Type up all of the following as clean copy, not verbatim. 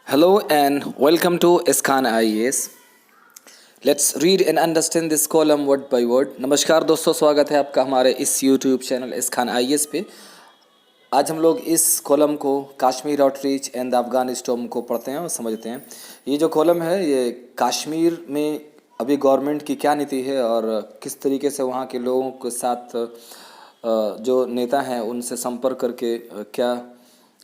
Hello and welcome to Iskan IAS. Let's read and understand this column word by word. नमस्कार दोस्तों, स्वागत है आपका हमारे इस YouTube चैनल इसखान IAS पे। आज हम लोग इस कॉलम को Kashmir outreach and the Afghan storm को पढ़ते हैं और समझते हैं। ये जो कॉलम है ये कश्मीर में अभी गवर्नमेंट की क्या नीति है और किस तरीके से वहाँ के लोगों के साथ जो नेता हैं उनसे संपर्क करके क्या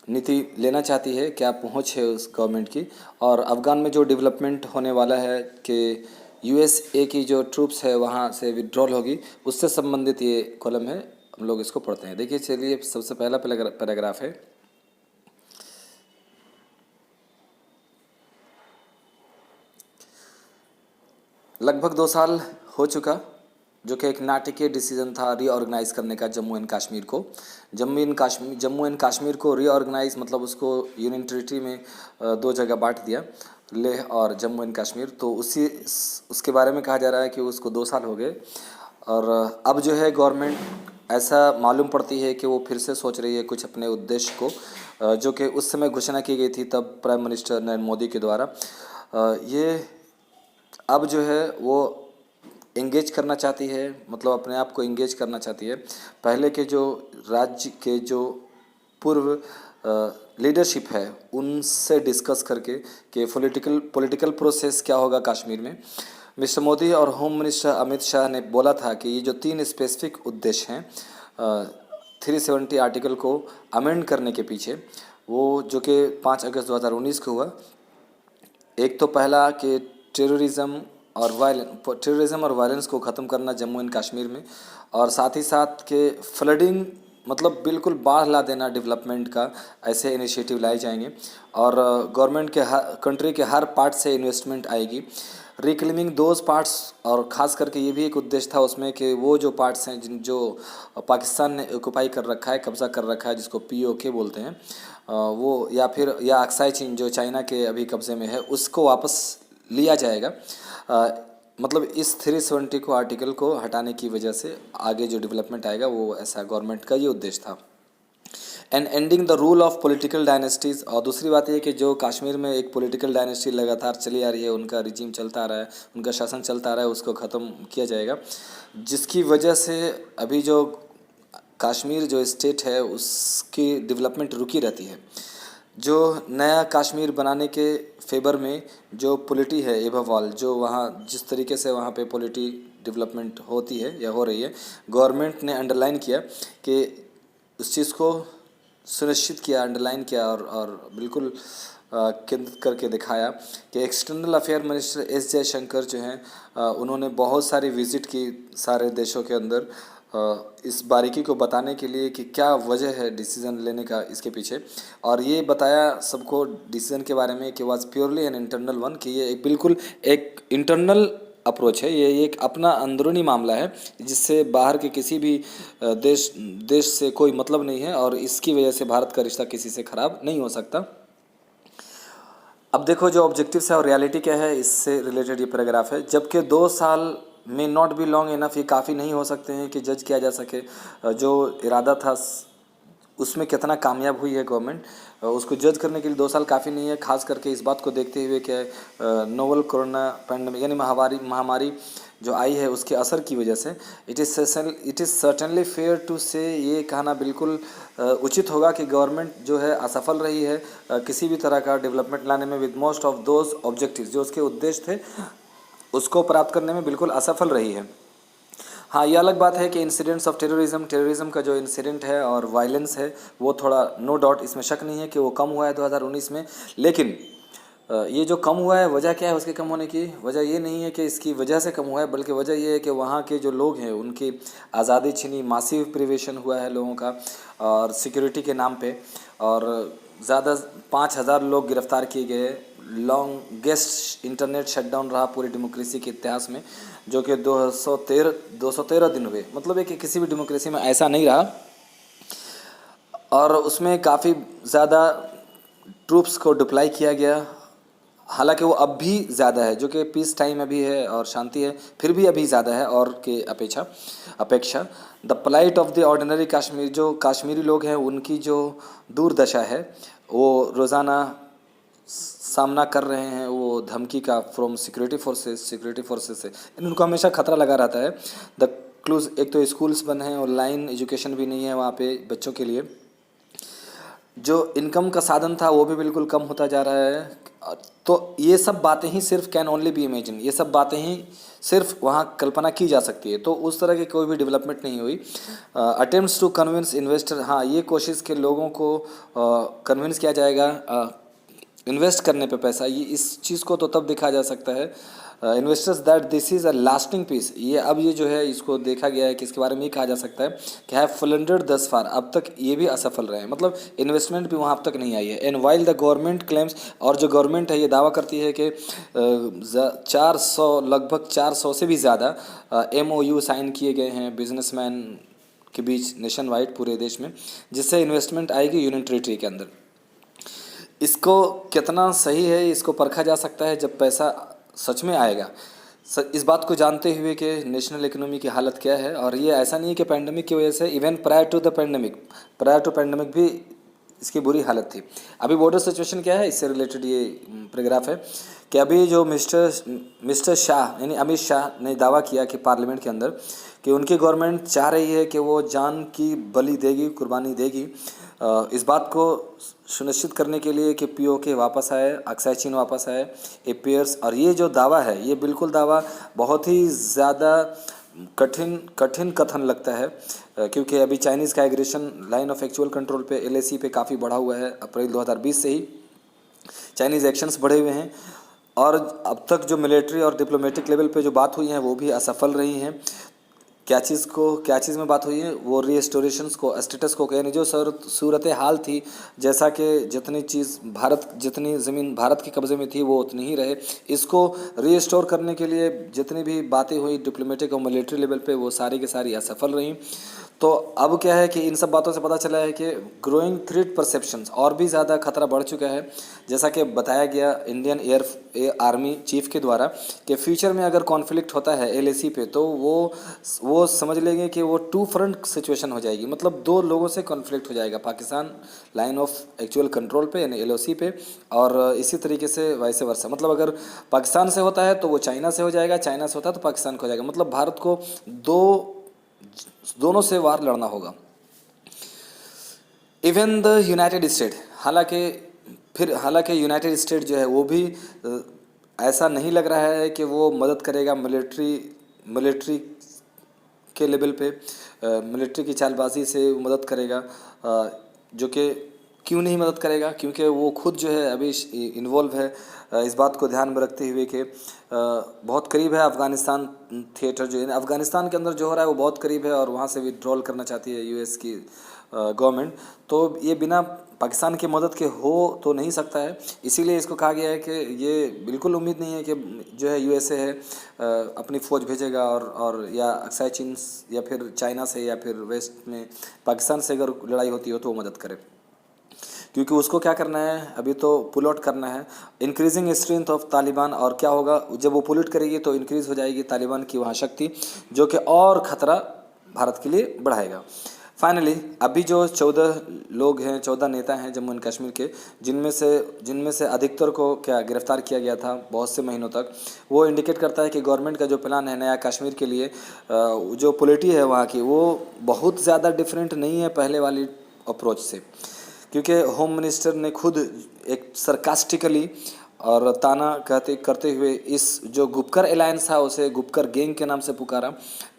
नीति लेना चाहती है, क्या पहुंच है उस गवर्नमेंट की, और अफ़गान में जो डेवलपमेंट होने वाला है कि यूएसए की जो ट्रूप्स है वहाँ से विड्रॉल होगी, उससे संबंधित ये कॉलम है। हम लोग इसको पढ़ते हैं। देखिए, चलिए सबसे पहला पैराग्राफ है। लगभग 2 साल हो चुका, जो कि एक नाटकीय डिसीजन था रीऑर्गेनाइज़ करने का जम्मू एंड कश्मीर को। जम्मू एंड कश्मीर को रीऑर्गेनाइज मतलब उसको यूनियन टेरिटरी में 2 जगह बांट दिया, लेह और जम्मू एंड कश्मीर। तो उसके बारे में कहा जा रहा है कि उसको 2 साल हो गए और अब जो है गवर्नमेंट ऐसा मालूम पड़ती है कि वो फिर से सोच रही है कुछ अपने उद्देश्य को, जो कि उस समय घोषणा की गई थी तब प्राइम मिनिस्टर नरेंद्र मोदी के द्वारा। ये अब जो है वो इंगेज करना चाहती है, मतलब अपने आप को इंगेज करना चाहती है। पहले के जो राज्य के जो पूर्व लीडरशिप है उनसे डिस्कस करके कि पॉलिटिकल प्रोसेस क्या होगा कश्मीर में। मिस्टर मोदी और होम मिनिस्टर अमित शाह ने बोला था कि ये जो 3 स्पेसिफिक उद्देश्य हैं 370 आर्टिकल को अमेंड करने के पीछे, वो जो कि 5 अगस्त 2019 को हुआ। एक तो पहला कि टेररिज्म और वायलेंस को ख़त्म करना जम्मू एंड कश्मीर में, और साथ ही साथ के फ्लडिंग मतलब बिल्कुल बाढ़ ला देना डेवलपमेंट का, ऐसे इनिशिएटिव लाए जाएंगे। और गवर्नमेंट के कंट्री के हर पार्ट से इन्वेस्टमेंट आएगी। रिक्लेमिंग दोज पार्ट्स, और ख़ास करके ये भी एक उद्देश्य था उसमें कि वो जो पार्ट्स हैं जो पाकिस्तान ने ऑक्यूपाई कर रखा है, कब्ज़ा कर रखा है, जिसको POK बोलते हैं, वो या अक्साई चीन जो चाइना के अभी कब्ज़े में है, उसको वापस लिया जाएगा। मतलब इस 370 को आर्टिकल को हटाने की वजह से आगे जो डेवलपमेंट आएगा वो ऐसा गवर्नमेंट का ये उद्देश्य था। And ending the rule of political dynasties, और दूसरी बात ये कि जो कश्मीर में एक पॉलिटिकल डायनेस्टी लगातार चली आ रही है, उनका रिजीम चलता आ रहा है, उनका शासन चलता आ रहा है, उसको ख़त्म किया जाएगा। जिसकी वजह से अभी जो कश्मीर जो स्टेट है उसकी डेवलपमेंट रुकी रहती है। जो नया कश्मीर बनाने के फेवर में जो पॉलिटी है एबव ऑल, जो वहाँ जिस तरीके से वहाँ पे पॉलिटी डेवलपमेंट होती है या हो रही है, गवर्नमेंट ने अंडरलाइन किया कि उस चीज़ को सुनिश्चित किया, अंडरलाइन किया और बिल्कुल केंद्रित करके दिखाया कि external affair minister S Jaishankar जो हैं उन्होंने बहुत सारी विज़िट की सारे देशों के अंदर, इस बारीकी को बताने के लिए कि क्या वजह है डिसीज़न लेने का इसके पीछे। और ये बताया सबको डिसीज़न के बारे में कि was purely an internal one, कि ये बिल्कुल एक इंटरनल अप्रोच है, ये एक अपना अंदरूनी मामला है जिससे बाहर के किसी भी देश से कोई मतलब नहीं है, और इसकी वजह से भारत का रिश्ता किसी से ख़राब नहीं हो सकता। अब देखो जो ऑब्जेक्टिव्स है और रियलिटी क्या है, इससे रिलेटेड ये पैराग्राफ है। जबकि 2 साल में नॉट बी लॉन्ग इनफ, ये काफ़ी नहीं हो सकते हैं कि जज किया जा सके जो इरादा था उसमें कितना कामयाब हुई है गवर्नमेंट, उसको जज करने के लिए 2 साल काफ़ी नहीं है। खास करके इस बात को देखते हुए कि नोवल कोरोना पैंडमिक यानी महामारी जो आई है उसके असर की वजह से it is certainly fair to say, ये कहना बिल्कुल उचित होगा कि गवर्नमेंट जो है असफल रही है किसी भी तरह का डेवलपमेंट लाने में, with most of those objectives जो उसके उद्देश्य थे उसको प्राप्त करने में बिल्कुल असफल रही है। हाँ, ये अलग बात है कि इंसिडेंट्स ऑफ टेररिज्म का जो इंसिडेंट है और वायलेंस है वो थोड़ा, नो डाउट इसमें शक नहीं है कि वो कम हुआ है 2019 में। लेकिन ये जो कम हुआ है, वजह क्या है उसके कम होने की? वजह ये नहीं है कि इसकी वजह से कम हुआ है, बल्कि वजह ये है कि वहाँ के जो लोग हैं उनकी आज़ादी छिनी, मासिव प्रिवेशन हुआ है लोगों का और सिक्योरिटी के नाम पे, और ज़्यादा 5,000 लोग गिरफ्तार किए गए। लॉन्गेस्ट इंटरनेट शटडाउन रहा पूरी डेमोक्रेसी के इतिहास में, जो कि 213 दिन हुए, मतलब है कि किसी भी डेमोक्रेसी में ऐसा नहीं रहा। और उसमें काफ़ी ज़्यादा ट्रूप्स को डिप्लाई किया गया, हालांकि वो अब भी ज़्यादा है, जो कि पीस टाइम अभी है और शांति है, फिर भी अभी ज़्यादा है और के अपेक्षा the plight of the ordinary Kashmir, जो कश्मीरी लोग हैं उनकी जो दुर्दशा है वो रोज़ाना सामना कर रहे हैं वो धमकी का फ्रॉम सिक्योरिटी फोर्सेस से, इनको हमेशा खतरा लगा रहता है। द क्लूज, एक तो स्कूल्स बंद हैं, ऑनलाइन एजुकेशन भी नहीं है वहाँ पे बच्चों के लिए, जो इनकम का साधन था वो भी बिल्कुल कम होता जा रहा है। तो ये सब बातें ही सिर्फ कैन ओनली बी इमेजिन, ये सब बातें ही सिर्फ वहाँ कल्पना की जा सकती है। तो उस तरह की कोई भी डेवलपमेंट नहीं हुई। अटेम्प्ट्स टू कन्विंस इन्वेस्टर, हाँ ये कोशिश के लोगों को कन्विंस किया जाएगा इन्वेस्ट करने पे पैसा, ये इस चीज़ को तो तब देखा जा सकता है investors that this is a lasting peace. ये अब ये जो है इसको देखा गया है कि इसके बारे में ये कहा जा सकता है कि हैव फ्लंडर्ड दस फार, अब तक ये भी असफल रहे हैं, मतलब इन्वेस्टमेंट भी वहाँ अब तक नहीं आई है। And while the government claims, और जो गवर्नमेंट है ये दावा करती है कि 400 लगभग 400 से भी ज़्यादा MOU साइन किए गए हैं बिजनेसमैन के बीच नेशन वाइड पूरे देश में, जिससे इन्वेस्टमेंट आएगी यूनियन टेरिटरी के अंदर। इसको कितना सही है इसको परखा जा सकता है जब पैसा सच में आएगा। इस बात को जानते हुए कि नेशनल इकोनॉमी की हालत क्या है, और ये ऐसा नहीं है कि पैंडमिक की वजह से, इवन प्रायर टू पैंडमिक भी इसकी बुरी हालत थी। अभी बॉर्डर सिचुएशन क्या है, इससे रिलेटेड ये पैराग्राफ है कि अभी जो मिस्टर शाह यानी अमित शाह ने दावा किया कि पार्लियामेंट के अंदर कि उनकी गवर्नमेंट चाह रही है कि वो जान की बलि देगी, कुर्बानी देगी इस बात को सुनिश्चित करने के लिए कि POK वापस आए, अक्साई चीन वापस आए, एपियर्स। और ये जो दावा है ये बिल्कुल दावा बहुत ही ज़्यादा कठिन कथन लगता है क्योंकि अभी चाइनीज़ का aggression line of actual control पे LAC पे काफ़ी बढ़ा हुआ है। अप्रैल 2020 से ही चाइनीज़ एक्शंस बढ़े हुए हैं, और अब तक जो मिलिट्री और डिप्लोमेटिक लेवल पे जो बात हुई हैं वो भी असफल रही हैं। क्या चीज़ में बात हुई है, वो रीस्टोरेशंस को, स्टेटस को, यानी जो सूरत हाल थी, जैसा कि जितनी ज़मीन भारत के कब्ज़े में थी वो उतनी ही रहे, इसको रीस्टोर करने के लिए जितनी भी बातें हुई डिप्लोमेटिक और मिलिट्री लेवल पे वो सारी की सारी असफल रहीं। तो अब क्या है कि इन सब बातों से पता चला है कि ग्रोइंग थ्रेट परसेप्शंस और भी ज़्यादा खतरा बढ़ चुका है, जैसा कि बताया गया इंडियन आर्मी चीफ के द्वारा कि फ्यूचर में अगर कॉन्फ्लिक्ट होता है LAC पे तो वो समझ लेंगे कि वो 2 फ्रंट सिचुएशन हो जाएगी, मतलब 2 लोगों से कॉन्फ्लिक्ट हो जाएगा, Pakistan line of actual control पे यानी LOC पे, और इसी तरीके से वैसे वर्सा, मतलब अगर पाकिस्तान से होता है तो वो चाइना से हो जाएगा, चाइना से होता है तो पाकिस्तान को हो जाएगा, मतलब भारत को दोनों से वार लड़ना होगा। इवन द यूनाइटेड स्टेट, हालांकि यूनाइटेड स्टेट जो है वो भी ऐसा नहीं लग रहा है कि वो मदद करेगा मिलिट्री के लेवल पे, मिलिट्री की चालबाजी से मदद करेगा, जो कि क्यों नहीं मदद करेगा, क्योंकि वो खुद जो है अभी इन्वॉल्व है इस बात को ध्यान में रखते हुए कि बहुत करीब है अफ़गानिस्तान थिएटर, जो है अफ़गानिस्तान के अंदर जो हो रहा है वो बहुत करीब है, और वहाँ से विड्रॉल करना चाहती है US की गवर्नमेंट। तो ये बिना पाकिस्तान की मदद के हो तो नहीं सकता है, इसीलिए इसको कहा गया है कि ये बिल्कुल उम्मीद नहीं है कि जो है USA है अपनी फ़ौज भेजेगा और या अक्साई चीन या फिर चाइना से या फिर वेस्ट में पाकिस्तान से अगर लड़ाई होती हो तो वो मदद करे, क्योंकि उसको क्या करना है, अभी तो पुल आउट करना है, इंक्रीजिंग स्ट्रेंथ ऑफ तालिबान। और क्या होगा जब वो पुल आउट करेगी तो इंक्रीज़ हो जाएगी तालिबान की वहाँ शक्ति, जो कि और ख़तरा भारत के लिए बढ़ाएगा। फाइनली अभी जो 14 लोग हैं, 14 नेता हैं जम्मू एंड कश्मीर के, जिनमें से अधिकतर को क्या गिरफ्तार किया गया था बहुत से महीनों तक, वो इंडिकेट करता है कि गवर्नमेंट का जो प्लान है नया कश्मीर के लिए, जो पॉलिटी है वहाँ की वो बहुत ज़्यादा डिफरेंट नहीं है पहले वाली अप्रोच से, क्योंकि होम मिनिस्टर ने खुद एक सरकास्टिकली और ताना करते हुए इस जो गुपकर अलायंस था उसे गुपकर गैंग के नाम से पुकारा।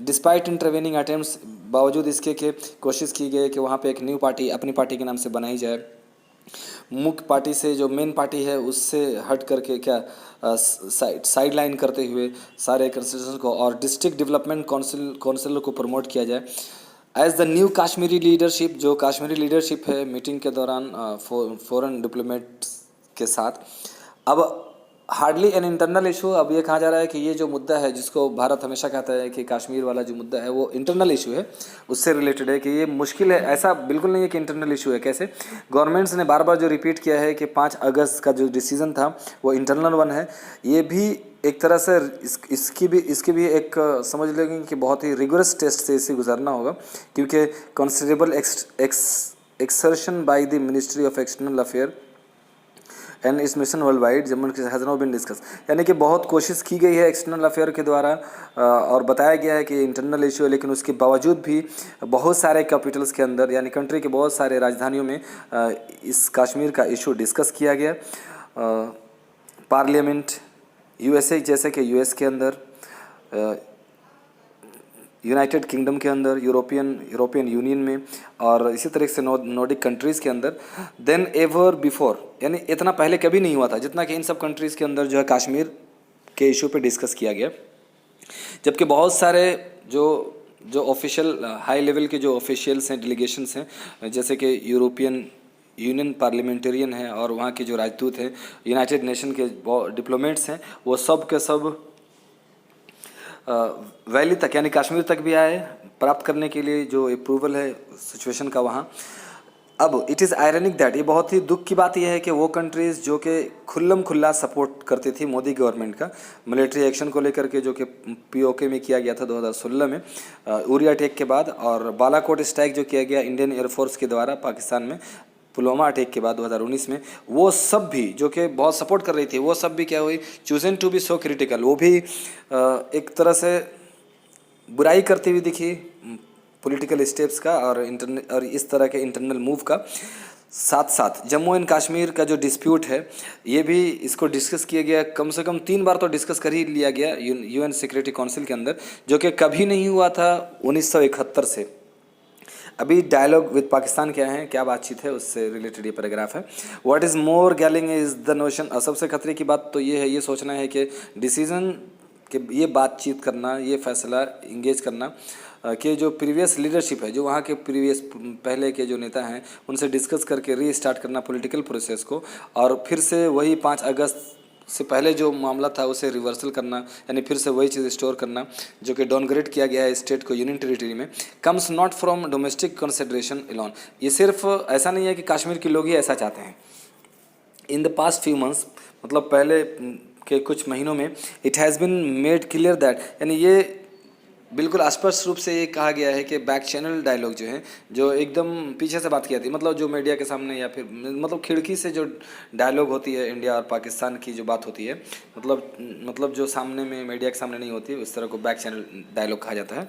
डिस्पाइट इंटरवेनिंग अटेम्प्ट्स, बावजूद इसके कि कोशिश की गई कि वहाँ पे एक न्यू पार्टी अपनी पार्टी के नाम से बनाई जाए, मुख्य पार्टी से जो मेन पार्टी है उससे हट करके क्या साइड लाइन करते हुए सारे कंस्टिट्यूशन को और डिस्ट्रिक्ट डेवलपमेंट काउंसिल को प्रमोट किया जाए as the new Kashmiri leadership. जो काश्मीरी लीडरशिप है मीटिंग के दौरान फॉरेन डिप्लोमेट्स के साथ, अब हार्डली एन इंटरनल इशू। अब ये कहा जा रहा है कि ये जो मुद्दा है जिसको भारत हमेशा कहता है कि कश्मीर वाला जो मुद्दा है वो इंटरनल इशू है, उससे रिलेटेड है कि ये मुश्किल है। ऐसा बिल्कुल नहीं है कि इंटरनल इशू है। कैसे गवर्नमेंट्स ने बार बार जो रिपीट किया है कि 5 अगस्त का जो डिसीजन था वो इंटरनल वन है, ये भी एक तरह से इसकी भी एक समझ लेंगे कि बहुत ही रिगोरस टेस्ट से इसे गुजरना होगा, क्योंकि considerable exertion by the ministry of external affair and its mission world wide Jammu and has not been discuss, यानी कि बहुत कोशिश की गई है एक्सटर्नल अफेयर के द्वारा और बताया गया है कि इंटरनल इशू है, लेकिन उसके बावजूद भी बहुत सारे कैपिटल्स के अंदर यानी कंट्री के बहुत सारे राजधानियों में इस कश्मीर का इशू डिस्कस किया गया। पार्लियामेंट यूएसए जैसे कि यूएस के अंदर, यूनाइटेड किंगडम के अंदर, यूरोपियन यूनियन में और इसी तरह से नॉर्डिक कंट्रीज़ के अंदर देन एवर बिफोर, यानी इतना पहले कभी नहीं हुआ था जितना कि इन सब कंट्रीज़ के अंदर जो है कश्मीर के इशू पे डिस्कस किया गया। जबकि बहुत सारे जो ऑफिशियल हाई लेवल के जो ऑफिशियल्स हैं, डेलीगेशंस हैं, जैसे कि यूरोपियन यूनियन पार्लियामेंटेरियन है और वहाँ के जो राजदूत हैं, यूनाइटेड नेशन के डिप्लोमेट्स हैं, वो सब के सब वैली तक यानी कश्मीर तक भी आए प्राप्त करने के लिए जो अप्रूवल है सिचुएशन का वहाँ। अब इट इज़ आयरनिक दैट, ये बहुत ही दुख की बात यह है कि वो कंट्रीज़ जो कि खुल्लम खुल्ला सपोर्ट करती थी मोदी गवर्नमेंट का मिलिट्री एक्शन को लेकर के, जो कि पीओके में किया गया था 2016 में उरी अटैक के बाद, और बालाकोट स्ट्राइक जो किया गया इंडियन एयरफोर्स के द्वारा पाकिस्तान में पुलवामा अटैक के बाद 2019 में, वो सब भी जो कि बहुत सपोर्ट कर रही थी, वो सब भी क्या हुई, chosen to be so critical, वो भी एक तरह से बुराई करती हुई दिखी पॉलिटिकल स्टेप्स का और इस तरह के इंटरनल मूव का। साथ साथ जम्मू एंड कश्मीर का जो डिस्प्यूट है ये भी इसको डिस्कस किया गया, कम से कम 3 बार तो डिस्कस कर ही लिया गया यूएन सिक्योरिटी काउंसिल के अंदर, जो कि कभी नहीं हुआ था 1971 से। अभी डायलॉग विद पाकिस्तान क्या है, क्या बातचीत है, उससे रिलेटेड ये पैराग्राफ है। What is more galling is the notion, सबसे खतरे की बात तो ये है, ये सोचना है कि डिसीजन कि ये बातचीत करना, ये फैसला इंगेज करना कि जो प्रीवियस लीडरशिप है, जो वहाँ के प्रीवियस पहले के जो नेता हैं उनसे डिस्कस करके रीस्टार्ट करना पॉलिटिकल प्रोसेस को, और फिर से वही 5 अगस्त से पहले जो मामला था उसे रिवर्सल करना, यानी फिर से वही चीज़ स्टोर करना जो कि डाउनग्रेड किया गया है स्टेट को यूनियन टेरिटरी में, comes not from domestic consideration alone. ये सिर्फ ऐसा नहीं है कि कश्मीर के लोग ही ऐसा चाहते हैं। In the past few months, मतलब पहले के कुछ महीनों में, it has been made clear that, यानी ये बिल्कुल स्पष्ट रूप से ये कहा गया है कि बैक चैनल डायलॉग जो है, जो एकदम पीछे से बात की जाती है, मतलब जो मीडिया के सामने या फिर मतलब खिड़की से जो डायलॉग होती है इंडिया और पाकिस्तान की जो बात होती है, मतलब जो सामने में मीडिया के सामने नहीं होती, उस तरह को बैक चैनल डायलॉग कहा जाता है।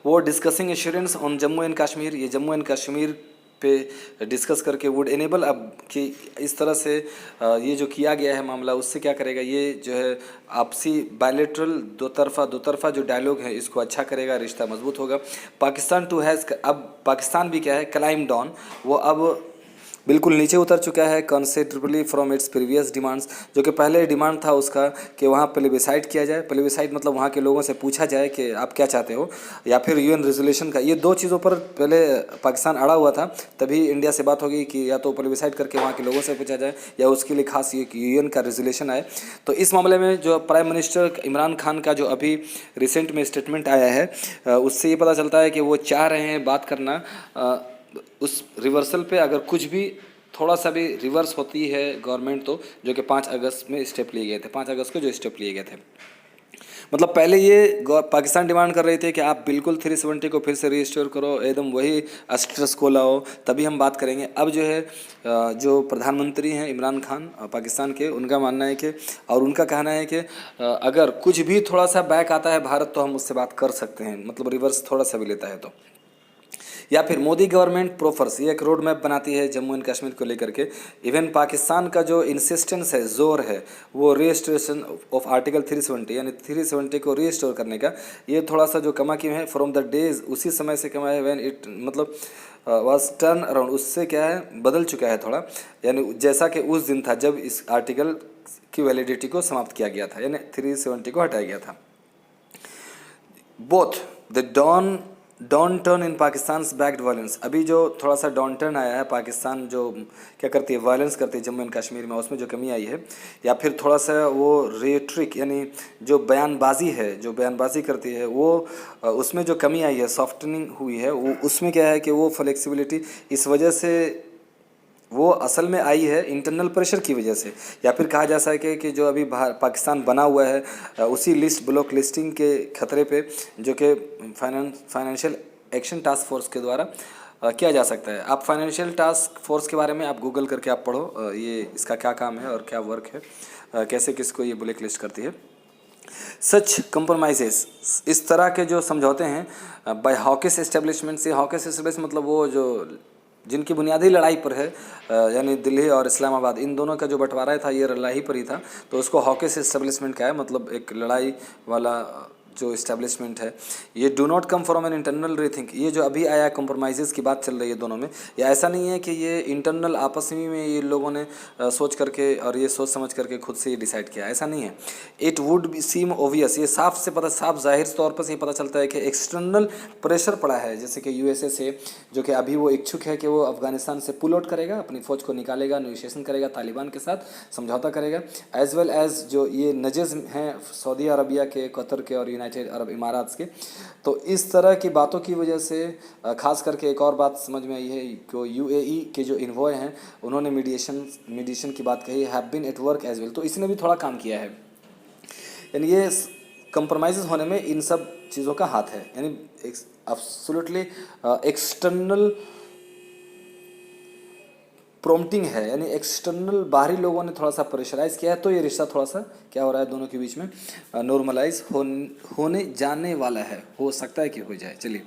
वो discussing assurance on Jammu and Kashmir, ये जम्मू एंड कश्मीर पे डिस्कस करके वुड एनेबल, अब कि इस तरह से ये जो किया गया है मामला, उससे क्या करेगा, ये जो है आपसी बायलैटरल दो तरफा जो डायलॉग है इसको अच्छा करेगा, रिश्ता मजबूत होगा। पाकिस्तान टू हैज़, अब पाकिस्तान भी क्या है, क्लाइम डाउन, वो अब बिल्कुल नीचे उतर चुका है considerably from its previous demands, जो कि पहले डिमांड था उसका कि वहाँ प्लेबिसाइड किया जाए, प्लेबिसाइड मतलब वहाँ के लोगों से पूछा जाए कि आप क्या चाहते हो, या फिर यूएन रेजोल्यूशन का, ये 2 चीज़ों पर पहले पाकिस्तान अड़ा हुआ था। तभी इंडिया से बात होगी कि या तो प्लेबिसाइड करके वहाँ के लोगों से पूछा जाए या उसके लिए खास यूएन का रेजोल्यूशन आए। तो इस मामले में जो प्राइम मिनिस्टर इमरान खान का जो अभी रिसेंट में स्टेटमेंट आया है, उससे ये पता चलता है कि वो चाह रहे हैं बात करना उस रिवर्सल पे, अगर कुछ भी थोड़ा सा भी रिवर्स होती है गवर्नमेंट तो, जो कि 5 अगस्त में स्टेप लिए गए थे, 5 अगस्त को जो स्टेप लिए गए थे। मतलब पहले ये पाकिस्तान डिमांड कर रहे थे कि आप बिल्कुल 370 को फिर से रिस्टोर करो, एकदम वही स्टेटस को लाओ, तभी हम बात करेंगे। अब जो है जो प्रधानमंत्री हैं इमरान खान पाकिस्तान के, उनका मानना है कि, और उनका कहना है कि अगर कुछ भी थोड़ा सा बैक आता है भारत तो हम उससे बात कर सकते हैं, मतलब रिवर्स थोड़ा सा भी लेता है तो। या फिर मोदी गवर्नमेंट प्रोफर्स, ये एक रोड मैप बनाती है जम्मू एंड कश्मीर को लेकर के। इवन पाकिस्तान का जो इंसिस्टेंस है, जोर है, वो रीस्टोरेशन ऑफ आर्टिकल 370 यानी 370 को रीस्टोर करने का, ये थोड़ा सा जो कमा की है फ्रॉम द डेज, उसी समय से कमा है व्हेन इट मतलब वाज टर्न अराउंड, उससे क्या है बदल चुका है थोड़ा, यानी जैसा कि उस दिन था जब इस आर्टिकल की वैलिडिटी को समाप्त किया गया था, यानी 370 को हटाया गया था। Both the down turn in Pakistan backed violence, अभी जो थोड़ा सा डाउन टर्न आया है, पाकिस्तान जो क्या करती है, वायलेंस करती है जम्मू एंड कश्मीर में, उसमें जो कमी आई है, या फिर थोड़ा सा वो रेट्रिक यानी जो बयानबाजी है, जो बयानबाजी करती है वो, उसमें जो कमी आई है, सॉफ्टनिंग हुई है, वो उसमें क्या है कि वो फ्लेक्सिबिलिटी इस वजह से वो असल में आई है इंटरनल प्रेशर की वजह से, या फिर कहा जा सके कि जो अभी पाकिस्तान बना हुआ है उसी लिस्ट ब्लॉक लिस्टिंग के खतरे पे, जो कि फाइनेंशियल एक्शन टास्क फोर्स के द्वारा किया जा सकता है। आप फाइनेंशियल टास्क फोर्स के बारे में आप गूगल करके आप पढ़ो, ये इसका क्या काम है और क्या वर्क है, कैसे किसको ये ब्लैक लिस्ट करती है। सच कंप्रोमाइजेस, इस तरह के जो समझौते हैं बाय हॉकिस एस्टेब्लिशमेंट से, हॉकिस एस्टेब्लिशमेंट मतलब वो जो जिनकी बुनियादी लड़ाई पर है, यानी दिल्ली और इस्लामाबाद इन दोनों का जो बंटवारा था ये लड़ाई पर ही था, तो उसको हॉकिस एस्टेब्लिशमेंट का है, मतलब एक लड़ाई वाला जो इस्टेब्लिशमेंट है। ये do not come from an internal rethink, ये जो अभी आया कंप्रोमाइज़ की बात चल रही है दोनों में, ये ऐसा नहीं है कि ये इंटरनल आपस में ये लोगों ने सोच करके और ये सोच समझ करके खुद से ये डिसाइड किया, ऐसा नहीं है। It would be seem obvious, ये साफ से पता, साफ जाहिर तौर पर से ये पता चलता है कि एक्सटर्नल प्रेशर पड़ा है, जैसे कि यूएसए से, जो कि अभी वो इच्छुक है कि वो अफगानिस्तान से पुल आउट करेगा, अपनी फ़ौज को निकालेगा, नेगोशिएशन करेगा तालिबान के साथ, समझौता करेगा, एज वेल एज जो ये नजज़ हैं सऊदी अरबिया के, कतर के और यूनाइटेड अरब इमारात के। तो इस तरह की बातों की वजह से खास करके एक और बात समझ में आई है कि यूएई के जो इन्वॉय हैं उन्होंने मीडिएशन की बात कही, have been at work as well, तो इसने भी थोड़ा काम किया है। यानी ये कंप्रोमाइज़ होने में इन सब चीज़ों का हाथ है, यानी एब्सोल्युटली एक्सटर्नल प्रॉम्प्टिंग है, यानी एक्सटर्नल बाहरी लोगों ने थोड़ा सा प्रेशराइज किया है, तो ये रिश्ता थोड़ा सा क्या हो रहा है दोनों के बीच में नॉर्मलाइज होने जाने वाला है, हो सकता है कि हो जाए। चलिए,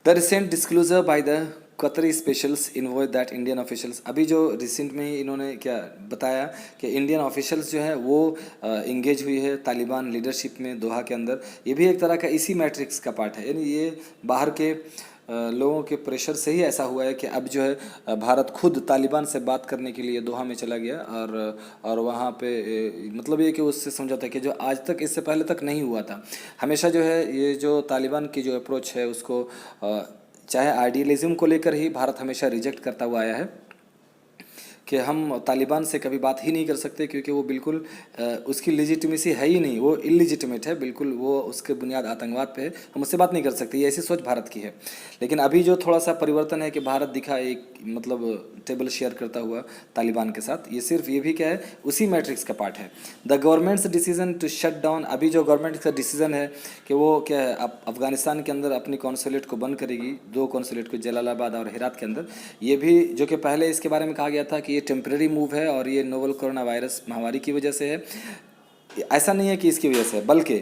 the recent disclosure by the Qatari specials envoy that Indian officials, अभी जो रिसेंट में ही इन्होंने क्या बताया कि इंडियन ऑफिशियल्स जो है वो इंगेज हुई है तालिबान लीडरशिप में दोहा के अंदर, ये भी एक तरह का इसी मैट्रिक्स का पार्ट है, यानी ये बाहर के लोगों के प्रेशर से ही ऐसा हुआ है कि अब जो है भारत खुद तालिबान से बात करने के लिए दोहा में चला गया, और वहाँ पे मतलब ये कि उससे समझौता कि जो आज तक इससे पहले तक नहीं हुआ था। हमेशा जो है ये जो तालिबान की जो अप्रोच है उसको चाहे आइडियलिज्म को लेकर ही भारत हमेशा रिजेक्ट करता हुआ आया है कि हम तालिबान से कभी बात ही नहीं कर सकते, क्योंकि वो बिल्कुल उसकी लेजिटिमेसी है ही नहीं, वो इलिजिटिमेट है बिल्कुल, वो उसके बुनियाद आतंकवाद पे है, हम उससे बात नहीं कर सकते, ये ऐसी सोच भारत की है। लेकिन अभी जो थोड़ा सा परिवर्तन है कि भारत दिखा एक मतलब टेबल शेयर करता हुआ तालिबान के साथ, ये सिर्फ ये भी क्या है उसी मैट्रिक्स का पार्ट है। The government's decision to shut down, अभी जो गवर्नमेंट का डिसीजन है कि वो क्या है अफगानिस्तान के अंदर अपनी कौंसुलेट को बंद करेगी, 2 कौंसुलेट को जलालाबाद और हेरात के अंदर, ये भी जो कि पहले इसके बारे में कहा गया था कि ये टेम्परेरी मूव है और ये नोवल कोरोना वायरस महामारी की वजह से है, ऐसा नहीं है कि इसकी वजह से है, बल्कि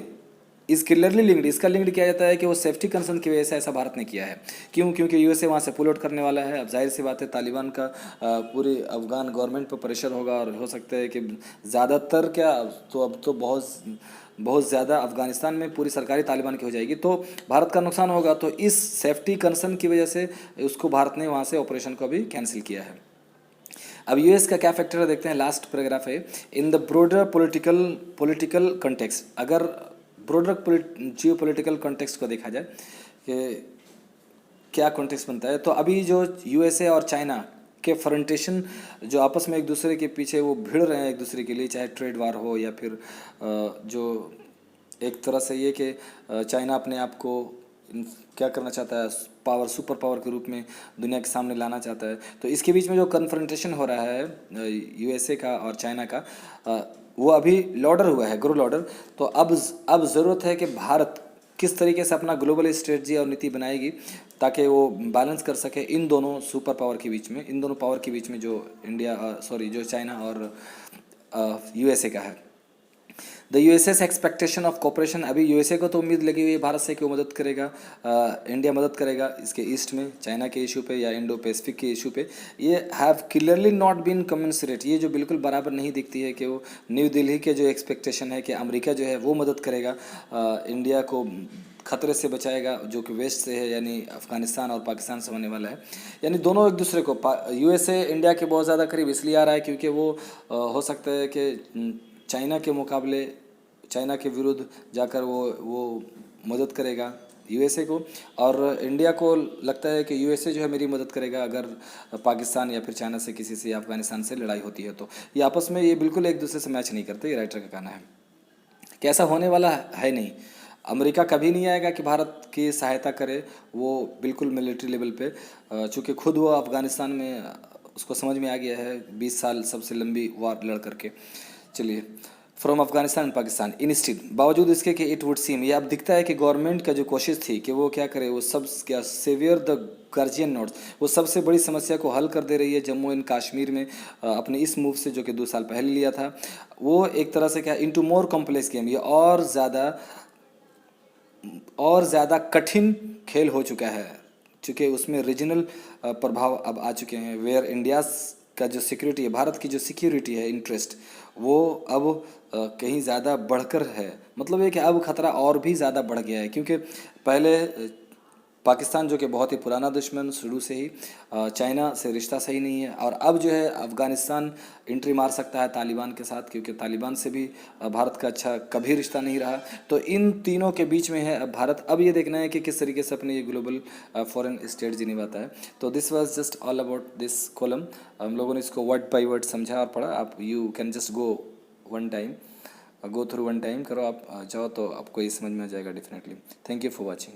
इस क्लियरली लिंक्ड, इसका लिंक्ड किया जाता है कि वो सेफ्टी कंसर्न की वजह से ऐसा भारत ने किया है। क्यों? क्योंकि यूएसए वहाँ से पुल आउट करने वाला है। अब जाहिर सी बात है तालिबान का पूरी अफगान गवर्नमेंट पर प्रेशर होगा, और हो सकता है कि ज़्यादातर क्या तो अब तो बहुत ज़्यादा अफगानिस्तान में पूरी सरकारी तालिबान की हो जाएगी, तो भारत का नुकसान होगा। तो इस सेफ्टी कंसर्न की वजह से उसको भारत ने वहाँ से ऑपरेशन को भी कैंसिल किया है। अब यूएस का क्या फैक्टर है देखते हैं, लास्ट पैराग्राफ है। In the broader political context, अगर ब्रॉडर जियो पॉलिटिकल कंटेक्स्ट को देखा जाए कि क्या कॉन्टेक्स्ट बनता है, तो अभी जो यूएसए और चाइना के फ्रंटेशन जो आपस में एक दूसरे के पीछे वो भिड़ रहे हैं एक दूसरे के लिए, चाहे ट्रेड वार हो या फिर जो एक तरह से ये कि चाइना अपने आप को क्या करना चाहता है, सुपर पावर के रूप में दुनिया के सामने लाना चाहता है, तो इसके बीच में जो कन्फ्रंटेशन हो रहा है यूएसए का और चाइना का, वो अभी लॉर्डर हुआ है, ग्रो लॉर्डर। तो अब ज़रूरत है कि भारत किस तरीके से अपना ग्लोबल स्ट्रेटजी और नीति बनाएगी ताकि वो बैलेंस कर सके इन दोनों सुपर पावर के बीच में, इन दोनों पावर के बीच में जो जो चाइना और यूएसए का है। The USS expectation of cooperation, अभी यूएसए को तो उम्मीद लगी हुई है भारत से कि वो मदद करेगा, इंडिया मदद करेगा इसके ईस्ट में चाइना के इशू पे या इंडो पैसिफिक के इशू पे। ये have clearly not been commensurate, ये जो बिल्कुल बराबर नहीं दिखती है कि वो न्यू दिल्ली के जो एक्सपेक्टेशन है कि अमेरिका जो है वो मदद करेगा, इंडिया को खतरे से बचाएगा जो कि वेस्ट से है, यानी अफगानिस्तान और पाकिस्तान से होने वाला है। यानी दोनों एक दूसरे को, यूएसए इंडिया के बहुत ज़्यादा करीब इसलिए आ रहा है क्योंकि वो हो सकता है कि चाइना के मुकाबले चाइना के विरुद्ध जाकर वो मदद करेगा यूएसए को, और इंडिया को लगता है कि यूएसए जो है मेरी मदद करेगा अगर पाकिस्तान या फिर चाइना से किसी से, अफगानिस्तान से लड़ाई होती है। तो ये आपस में ये बिल्कुल एक दूसरे से मैच नहीं करते, ये राइटर का कहना है कि ऐसा होने वाला है नहीं। अमेरिका कभी नहीं आएगा कि भारत की सहायता करे, वो बिल्कुल मिलिट्री लेवल पे, चूँकि खुद वो अफगानिस्तान में उसको समझ में आ गया है 20 साल सबसे लंबी वार लड़ करके। चलिए, from Afghanistan and Pakistan instead, बावजूद इसके कि इट वुड सीम, ये अब दिखता है कि गवर्नमेंट का जो कोशिश थी कि वो क्या करे, वो सब क्या सेवियर द गार्जियन नोट्स, वो सबसे बड़ी समस्या को हल कर दे रही है जम्मू एंड कश्मीर में अपने इस मूव से जो कि 2 साल पहले लिया था। वो एक तरह से क्या इनटू मोर कॉम्प्लेक्स गेम, ये और ज़्यादा कठिन खेल हो चुका है, चूँकि उसमें रीजनल प्रभाव अब आ चुके हैं, वेयर इंडिया का जो सिक्योरिटी है, भारत की जो सिक्योरिटी है इंटरेस्ट, वो अब कहीं ज़्यादा बढ़कर है। मतलब ये कि अब खतरा और भी ज़्यादा बढ़ गया है, क्योंकि पहले पाकिस्तान जो कि बहुत ही पुराना दुश्मन शुरू से ही, चाइना से रिश्ता सही नहीं है, और अब जो है अफ़गानिस्तान एंट्री मार सकता है तालिबान के साथ, क्योंकि तालिबान से भी भारत का अच्छा कभी रिश्ता नहीं रहा। तो इन तीनों के बीच में है अब भारत। अब ये देखना है कि किस तरीके से अपने ये ग्लोबल फॉरेन स्ट्रेटजी निभाता है। तो this was just all about this column. हम लोगों ने इसको वर्ड बाई वर्ड समझा और पढ़ा। आप you can just go through one time करो, आप चाहो तो आपको ये समझ में आ जाएगा definitely. Thank you for watching.